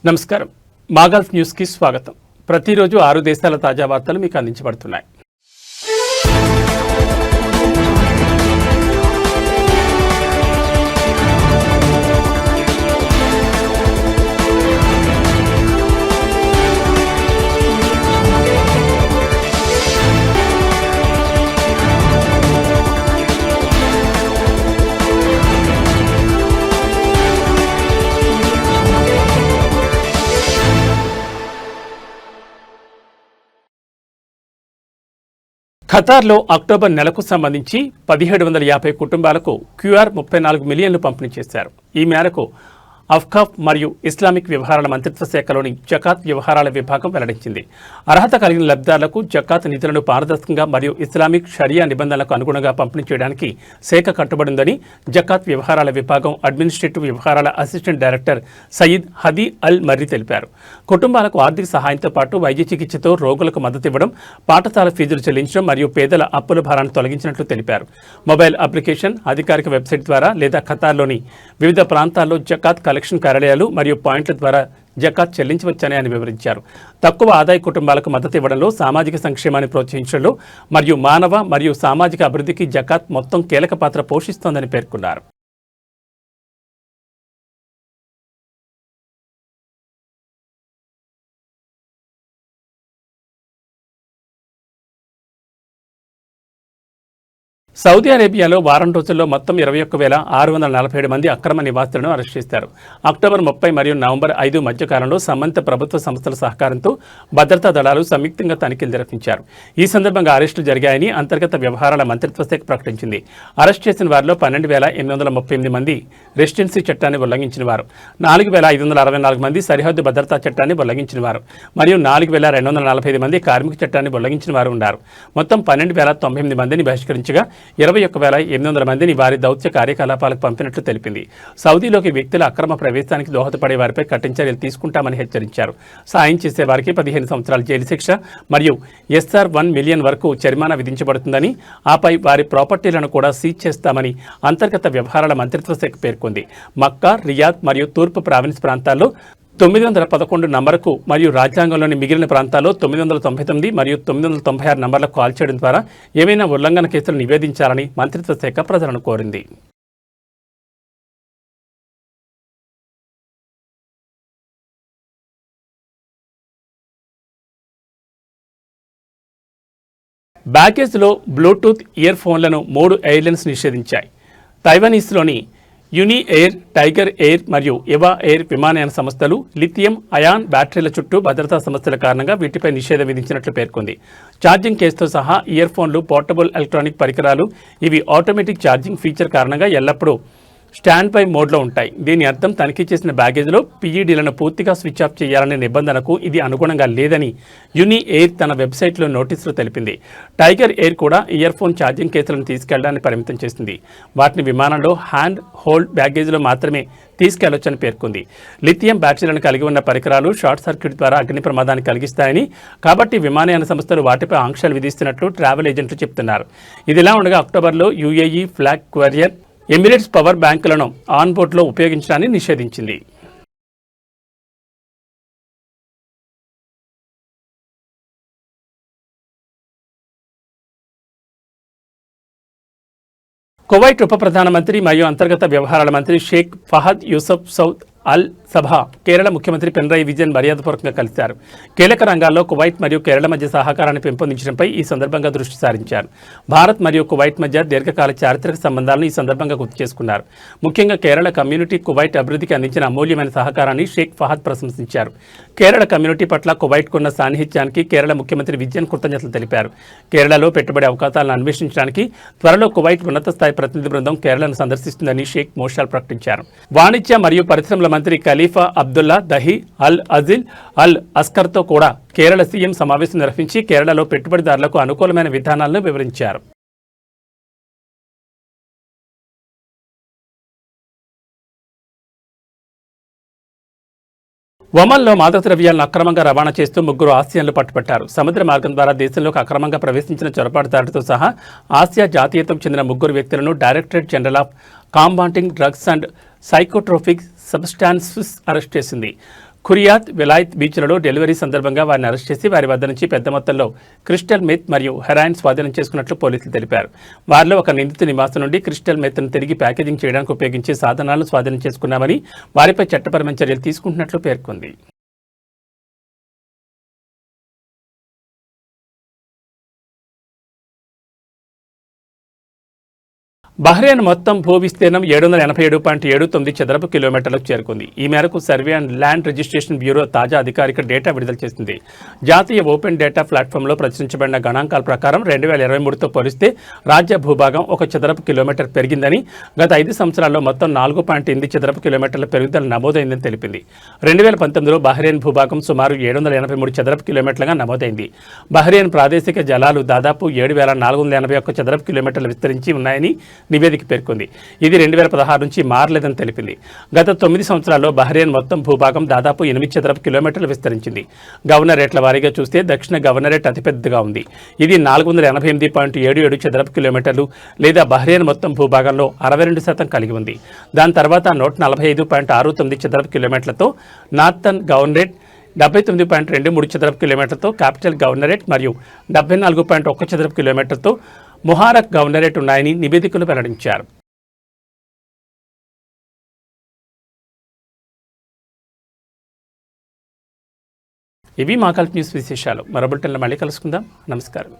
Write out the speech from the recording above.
నమస్కారం. మాగల్ఫ్ న్యూస్కి స్వాగతం. ప్రతిరోజు 6 దేశాల తాజా వార్తలు మీకు అందించబడుతున్నాయి. ఖతార్లో అక్టోబర్ నెలకు సంబంధించి 1750 కుటుంబాలకు QR 34 మిలియన్లు పంపిణీ చేశారు. ఈ మేరకు అఫ్కాఫ్ మరియు ఇస్లామిక్ వ్యవహారాల మంత్రిత్వ శాఖలోని జకాత్ వ్యవహారాల విభాగం వెల్లడించింది. అర్హత కలిగిన లబ్ధిదారులకు జకాత్ నిధులను పారదర్శకంగా మరియు ఇస్లామిక్ షరియా నిబంధనలకు అనుగుణంగా పంపిణీ చేయడానికి శాఖ కట్టుబడిందని జకాత్ వ్యవహారాల విభాగం అడ్మినిస్ట్రేటివ్ వ్యవహారాల అసిస్టెంట్ డైరెక్టర్ సయీద్ హదీ అల్ మర్రి తెలిపారు. కుటుంబాలకు ఆర్థిక సహాయంతో పాటు వైద్య చికిత్సతో రోగులకు మద్దతు ఇవ్వడం, పాఠశాల ఫీజులు చెల్లించడం మరియు పేదల అప్పుల భారాన్ని తొలగించినట్లు తెలిపారు. మొబైల్ అప్లికేషన్, అధికారిక వెబ్సైట్ ద్వారా లేదా ఖతార్లోని వివిధ ప్రాంతాల్లో జకాత్ కలెక్షన్ కార్యాలయాలు మరియు పాయింట్ల ద్వారా జకాత్ చెల్లించవచ్చని ఆయన వివరించారు. తక్కువ ఆదాయ కుటుంబాలకు మద్దతు ఇవ్వడంలో, సామాజిక సంక్షేమాన్ని ప్రోత్సహించడంలో మరియు మానవ మరియు సామాజిక అభివృద్ధికి జకాత్ మొత్తం కీలక పాత్ర పోషిస్తోందని పేర్కొన్నారు. సౌదీ అరేబియాలో వారం రోజుల్లో మొత్తం 21,647 మంది అక్రమ నివాసులను అరెస్ట్ చేశారు. అక్టోబర్ 30 మరియు నవంబర్ 5 మధ్య కాలంలో సంబంధిత ప్రభుత్వ సంస్థల సహకారంతో భద్రతా దళాలు సంయుక్తంగా తనిఖీలు నిర్వహించారు. ఈ సందర్భంగా అరెస్టులు జరిగాయని అంతర్గత వ్యవహారాల మంత్రిత్వ శాఖ ప్రకటించింది. అరెస్ట్ చేసిన వారిలో 12,838 మంది రెసిడెన్సీ చట్టాన్ని ఉల్లంఘించిన వారు, 4,564 మంది సరిహద్దు భద్రతా చట్టాన్ని ఉల్లంఘించిన వారు మరియు 4,245 మంది కార్మిక చట్టాన్ని ఉల్లంఘించిన వారు ఉన్నారు. మొత్తం 12,098 మందిని బహిష్కరించగా 21,800 మందిని వారి దౌత్య కార్యకలాపాలకు పంపినట్లు తెలిపింది. సౌదీలోకి వ్యక్తుల అక్రమ ప్రవేశానికి దోహదపడే వారిపై కఠిన చర్యలు తీసుకుంటామని హెచ్చరించారు. సాయం చేసే వారికి 15 సంవత్సరాల జైలు శిక్ష మరియు SR 1 మిలియన్ వరకు జరిమానా విధించబడుతుందని, ఆపై వారి ప్రాపర్టీలను కూడా సీజ్ చేస్తామని అంతర్గత వ్యవహారాల మంత్రిత్వ శాఖ పేర్కొంది. మక్కా, రియాద్ మరియు తూర్పు ప్రావిన్స్ ప్రాంతాల్లో 911 నంబర్కు మరియు రాజ్యాంగంలోని మిగిలిన ప్రాంతాల్లో 999 మరియు 996 నంబర్లకు కాల్ చేయడం ద్వారా ఏవైనా ఉల్లంఘన కేసులు నివేదించాలని మంత్రిత్వ శాఖ ప్రజలను కోరింది. బ్యాగేజ్లో బ్లూటూత్ ఇయర్ ఫోన్లను 3 ఎయిర్లైన్స్ నిషేధించాయి. తైవానీస్లోని యుని ఎయిర్, టైగర్ ఎయిర్ మరియు ఎవా ఎయిర్ విమానయాన సంస్థలు లిథియం అయాన్ బ్యాటరీల చుట్టూ భద్రతా సమస్యల కారణంగా వీటిపై నిషేధం విధించినట్లు పేర్కొంది. ఛార్జింగ్ కేసుతో సహా ఇయర్ ఫోన్లు, పోర్టబుల్ ఎలక్ట్రానిక్ పరికరాలు, ఇవి ఆటోమేటిక్ ఛార్జింగ్ ఫీచర్ కారణంగా ఎల్లప్పుడూ స్టాండ్ బై మోడ్లో ఉంటాయి. దీని అర్థం తనిఖీ చేసిన బ్యాగేజ్లో PEDలను పూర్తిగా స్విచ్ ఆఫ్ చేయాలనే నిబంధనకు ఇది అనుగుణంగా లేదని యుని ఎయిర్ తన వెబ్సైట్లో నోటీసులో తెలిపింది. టైగర్ ఎయిర్ కూడా ఇయర్ ఫోన్ ఛార్జింగ్ కేసులను తీసుకెళ్లడాన్ని పరిమితం చేసింది. వాటిని విమానంలో హ్యాండ్ హోల్డ్ బ్యాగేజ్లో మాత్రమే తీసుకెళ్లొచ్చని పేర్కొంది. లిథియం బ్యాటరీలను కలిగి ఉన్న పరికరాలు షార్ట్ సర్క్యూట్ ద్వారా అగ్ని ప్రమాదాన్ని కలిగిస్తాయని, కాబట్టి విమానయాన సంస్థలు వాటిపై ఆంక్షలు విధిస్తున్నట్లు ట్రావెల్ ఏజెంట్లు చెబుతున్నారు. ఇదిలా ఉండగా అక్టోబర్లో UAE ఫ్లాగ్ క్వారియర్ ఎమిరేట్స్ పవర్ బ్యాంకులను ఆన్బోర్డ్లో ఉపయోగించడాన్ని నిషేధించింది. కువైట్ ఉప ప్రధానమంత్రి మరియు అంతర్గత వ్యవహారాల మంత్రి షేక్ ఫహద్ యూసఫ్ సౌద్ అల్ సభా కేరళ ముఖ్యమంత్రి పినరయి విజయన్ మర్యాదపూర్వకంగా కలిశారు. కీలక రంగాల్లో కువైట్ మరియు కేరళ మధ్య సహకారాన్ని పెంపొందించడంపై ఈ సందర్భంగా దృష్టి సారించారు. భారత్ మరియు కువైట్ మధ్య దీర్ఘకాల చారిత్రక సంబంధాలను ఈ సందర్భంగా గుర్తు చేసుకున్నారు. ముఖ్యంగా కేరళ కమ్యూనిటీ కువైట్ అభివృద్ధికి అందించిన అమూల్యమైన సహకారాన్ని షేక్ ఫహద్ ప్రశంసించారు. కేరళ కమ్యూనిటీ పట్ల కువైట్కున్న సాన్నిహిత్యానికి కేరళ ముఖ్యమంత్రి విజయన్ కృతజ్ఞతలు తెలిపారు. కేరళలో పెట్టుబడి అవకాశాలను అన్వేషించడానికి త్వరలో కువైట్ ఉన్నత స్థాయి ప్రతినిధి బృందం కేరళను సందర్శిస్తుందని షేక్ మోషాల్ ప్రకటించారు. వాణిజ్య మరియు పరిశ్రమల మంత్రి ఖలీఫా అబ్దుల్లా దహీ అల్ అజిల్ అల్ అస్కర్తో కూడా కేరళ సీఎం సమావేశం నిర్వహించి కేరళలో పెట్టుబడిదారులకు అనుకూలమైన విధానాలను వివరించారు. ఒమన్లో మాదక ద్రవ్యాలను అక్రమంగా రవాణా చేస్తూ 3 ఆసియన్లు పట్టుబట్టారు. సముద్ర మార్గం ద్వారా దేశంలోకి అక్రమంగా ప్రవేశించిన చొరబాటుదారులతో సహా ఆసియా జాతీయతకు చెందిన 3 వ్యక్తులను directorate general of combating drugs and psychotropic substances arrest చేసింది. ఖురియాత్, విలాయత్ బీచ్లలో డెలివరీ సందర్భంగా వారిని అరెస్ట్ చేసి వారి వద్ద నుంచి పెద్ద మొత్తంలో క్రిస్టల్ మెత్ మరియు హెరాయిన్ స్వాధీనం చేసుకున్నట్లు పోలీసులు తెలిపారు. వారిలో ఒక నిందితుడి నివాసం నుండి క్రిస్టల్ మెత్ను తిరిగి ప్యాకేజింగ్ చేయడానికి ఉపయోగించే సాధనాలను స్వాధీనం చేసుకున్నామని, వారిపై చట్టపరమైన చర్యలు తీసుకుంటున్నట్లు పేర్కొంది. బహ్రెయిన్ మొత్తం భూ విస్తీర్ణం 787.79 చదరపు కిలోమీటర్లకు చేరుకుంది. ఈ మేరకు survey and land registration bureau తాజా అధికారిక డేటా విడుదల చేసింది. జాతీయ ఓపెన్ డేటా ప్లాట్ఫామ్లో ప్రచురించబడిన గణాంకాల ప్రకారం 2023తో పోలిస్తే రాజ్య భూభాగం 1 చదరపు కిలోమీటర్ పెరిగిందని, గత 5 సంవత్సరాల్లో మొత్తం 4.8 చదరపు కిలోమీటర్ల పెరుగుదల నమోదైందని తెలిపింది. 2019లో బహ్రెయిన్ భూభాగం సుమారు 783 చదరపు కిలోమీటర్లుగా నమోదైంది. బహ్రెయిన్ ప్రాదేశిక జలాలు దాదాపు 7,481 చదరపు కిలోమీటర్లు విస్తరించి ఉన్నాయని నివేదిక పేర్కొంది. ఇది 2016 నుంచి మారలేదని తెలిపింది. గత 9 సంవత్సరాల్లో బహ్రెయిన్ మొత్తం భూభాగం దాదాపు 8 చదరపు కిలోమీటర్లు విస్తరించింది. గవర్నరేట్ల వారీగా చూస్తే దక్షిణ గవర్నరేట్ అతిపెద్దగా ఉంది. ఇది 488.77 చదరపు కిలోమీటర్లు లేదా బహ్రెయిన్ మొత్తం భూభాగంలో 62% కలిగి ఉంది. దాని తర్వాత 145.69 చదరపు కిలోమీటర్లతో నార్థన్ గవర్నరేట్, 79.23 చదరపు కిలోమీటర్లతో క్యాపిటల్ గవర్నరేట్ మరియు 74.1 చదరపు కిలోమీటర్లతో ముహారక్ గవర్నరేట్ ఉన్నాయని నివేదికలు వెల్లడించారు. ఇవి మా కల్ప్ న్యూస్ విశేషాలు. మరో బులెటిన్లో మళ్ళీ కలుసుకుందాం. నమస్కారం.